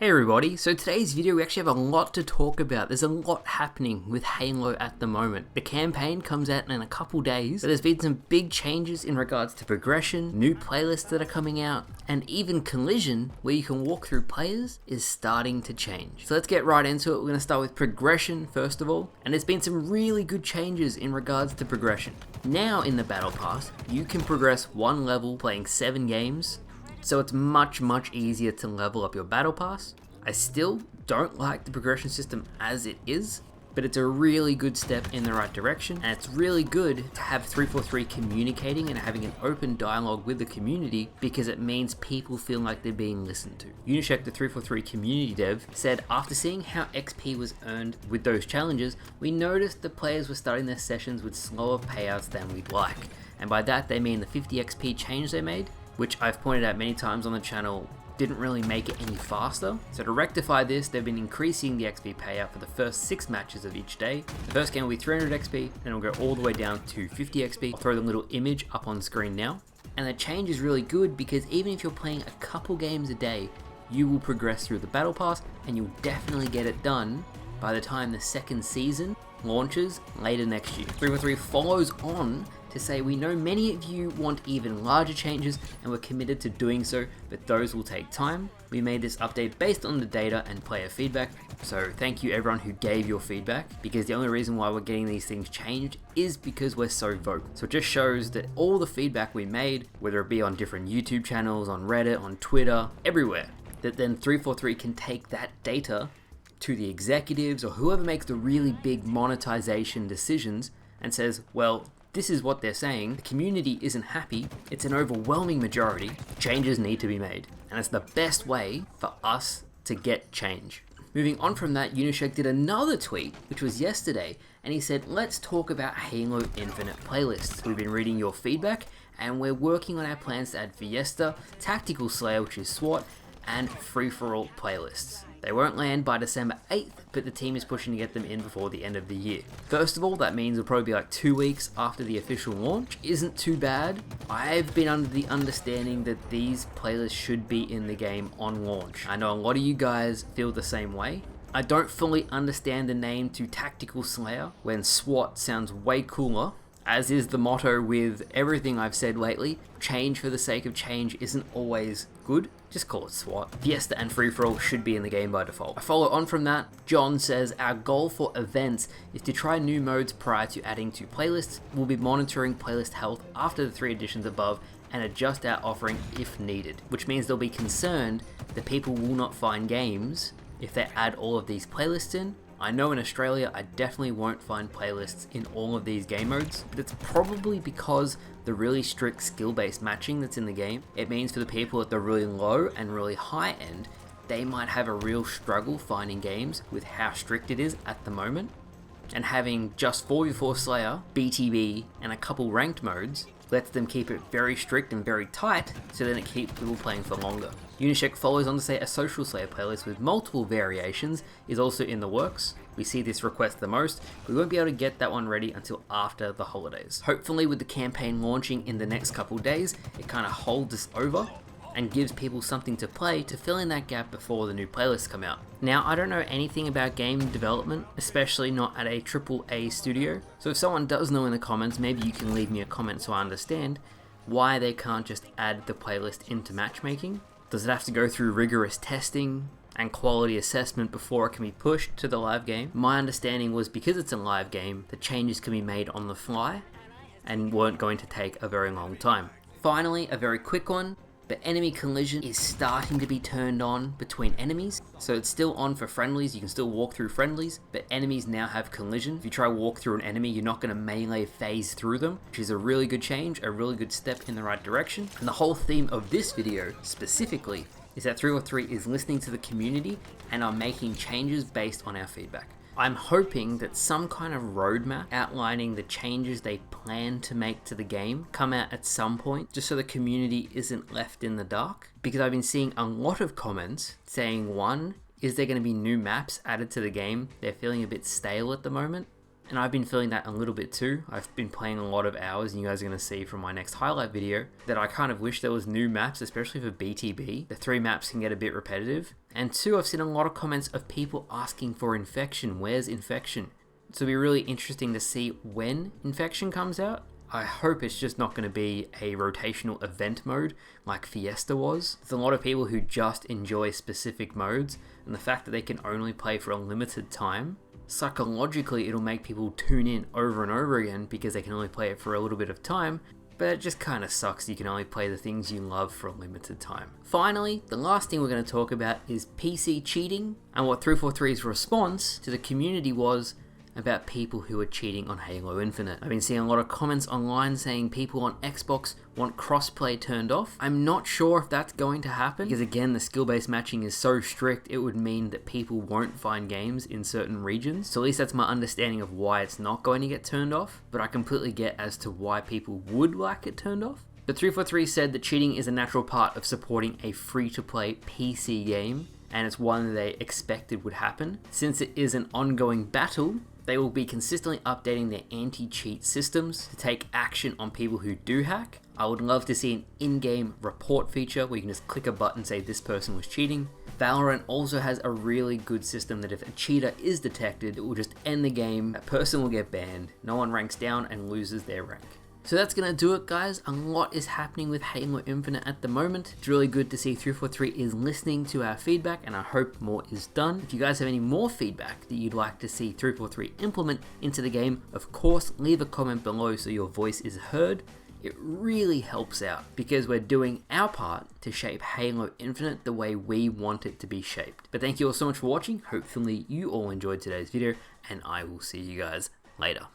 Hey everybody, so today's video we actually have a lot to talk about. There's a lot happening with Halo at the moment. The campaign comes out in a couple days, but there's been some big changes in regards to progression, new playlists that are coming out, and even collision, where you can walk through players, is starting to change. So let's get right into it. We're going to start with progression first of all, and there's been some really good changes in regards to progression. Now in the Battle Pass, you can progress one level playing 7 games, so it's much easier to level up your battle pass. I still don't like the progression system as it is, but it's a really good step in the right direction, and it's really good to have 343 communicating and having an open dialogue with the community, because it means people feel like they're being listened to. Unishek, the 343 community dev, said after seeing how XP was earned with those challenges, we noticed the players were starting their sessions with slower payouts than we'd like, and by that they mean the 50 XP change they made, which I've pointed out many times on the channel, didn't really make it any faster. So to rectify this, they've been increasing the XP payout for the first 6 matches of each day. The first game will be 300 XP, and it'll go all the way down to 50 XP. I'll throw the little image up on screen now. And the change is really good because even if you're playing a couple games a day, you will progress through the battle pass, and you'll definitely get it done by the time the second season launches later next year. 343 follows on to say, we know many of you want even larger changes and we're committed to doing so, but those will take time. We made this update based on the data and player feedback, so thank you everyone who gave your feedback, because the only reason why we're getting these things changed is because we're so vocal. So it just shows that all the feedback we made, whether it be on different YouTube channels, on Reddit, on Twitter, everywhere, that then 343 can take that data to the executives or whoever makes the really big monetization decisions and says, well, this is what they're saying, the community isn't happy, it's an overwhelming majority, changes need to be made. And it's the best way for us to get change. Moving on from that, Unishek did another tweet, which was yesterday, and he said, let's talk about Halo Infinite playlists. We've been reading your feedback, and we're working on our plans to add Fiesta, Tactical Slayer, which is SWAT, and free-for-all playlists. They won't land by December 8th, but the team is pushing to get them in before the end of the year. First of all, that means it'll probably be like 2 weeks after the official launch. Isn't too bad. I've been under the understanding that these playlists should be in the game on launch. I know a lot of you guys feel the same way. I don't fully understand the name to Tactical Slayer when SWAT sounds way cooler. As is the motto with everything I've said lately, change for the sake of change isn't always good. Just call it SWAT. Fiesta and free-for-all should be in the game by default. I follow on from that, John says, our goal for events is to try new modes prior to adding to playlists. We'll be monitoring playlist health after the 3 additions above and adjust our offering if needed, which means they'll be concerned that people will not find games if they add all of these playlists in. I know in Australia I definitely won't find playlists in all of these game modes, but it's probably because the really strict skill-based matching that's in the game, it means for the people at the really low and really high end, they might have a real struggle finding games with how strict it is at the moment. And having just 4v4 Slayer, BTB, and a couple ranked modes lets them keep it very strict and very tight, so then it keeps people playing for longer. Unishek follows on to say a social Slayer playlist with multiple variations is also in the works. We see this request the most, but we won't be able to get that one ready until after the holidays. Hopefully with the campaign launching in the next couple days, it kind of holds us over and gives people something to play to fill in that gap before the new playlists come out. Now, I don't know anything about game development, especially not at a AAA studio, so if someone does know in the comments, maybe you can leave me a comment so I understand why they can't just add the playlist into matchmaking. Does it have to go through rigorous testing and quality assessment before it can be pushed to the live game? My understanding was because it's a live game, the changes can be made on the fly and weren't going to take a very long time. Finally, a very quick one. But enemy collision is starting to be turned on between enemies. So it's still on for friendlies, you can still walk through friendlies, but enemies now have collision. If you try to walk through an enemy, you're not going to melee phase through them, which is a really good change, a really good step in the right direction. And the whole theme of this video, specifically, is that 303 is listening to the community and are making changes based on our feedback. I'm hoping that some kind of roadmap outlining the changes they plan to make to the game come out at some point, just so the community isn't left in the dark. Because I've been seeing a lot of comments saying, one, is there going to be new maps added to the game? They're feeling a bit stale at the moment. And I've been feeling that a little bit too. I've been playing a lot of hours, and you guys are going to see from my next highlight video that I kind of wish there was new maps, especially for BTB. The 3 maps can get a bit repetitive. And 2, I've seen a lot of comments of people asking for Infection. Where's Infection? So it'll be really interesting to see when Infection comes out. I hope it's just not going to be a rotational event mode like Fiesta was. There's a lot of people who just enjoy specific modes, and the fact that they can only play for a limited time, psychologically it'll make people tune in over and over again because they can only play it for a little bit of time. But it just kind of sucks you can only play the things you love for a limited time. Finally, the last thing we're going to talk about is PC cheating, and what 343's response to the community was about people who are cheating on Halo Infinite. I've been seeing a lot of comments online saying people on Xbox want crossplay turned off. I'm not sure if that's going to happen because again, the skill-based matching is so strict, it would mean that people won't find games in certain regions. So at least that's my understanding of why it's not going to get turned off, but I completely get as to why people would like it turned off. But 343 said that cheating is a natural part of supporting a free-to-play PC game, and it's one that they expected would happen. Since it is an ongoing battle, they will be consistently updating their anti-cheat systems to take action on people who do hack. I would love to see an in-game report feature where you can just click a button and say this person was cheating. Valorant also has a really good system that if a cheater is detected, it will just end the game, that person will get banned, no one ranks down and loses their rank. So that's going to do it, guys. A lot is happening with Halo Infinite at the moment. It's really good to see 343 is listening to our feedback, and I hope more is done. If you guys have any more feedback that you'd like to see 343 implement into the game, of course, leave a comment below so your voice is heard. It really helps out because we're doing our part to shape Halo Infinite the way we want it to be shaped. But thank you all so much for watching. Hopefully you all enjoyed today's video, and I will see you guys later.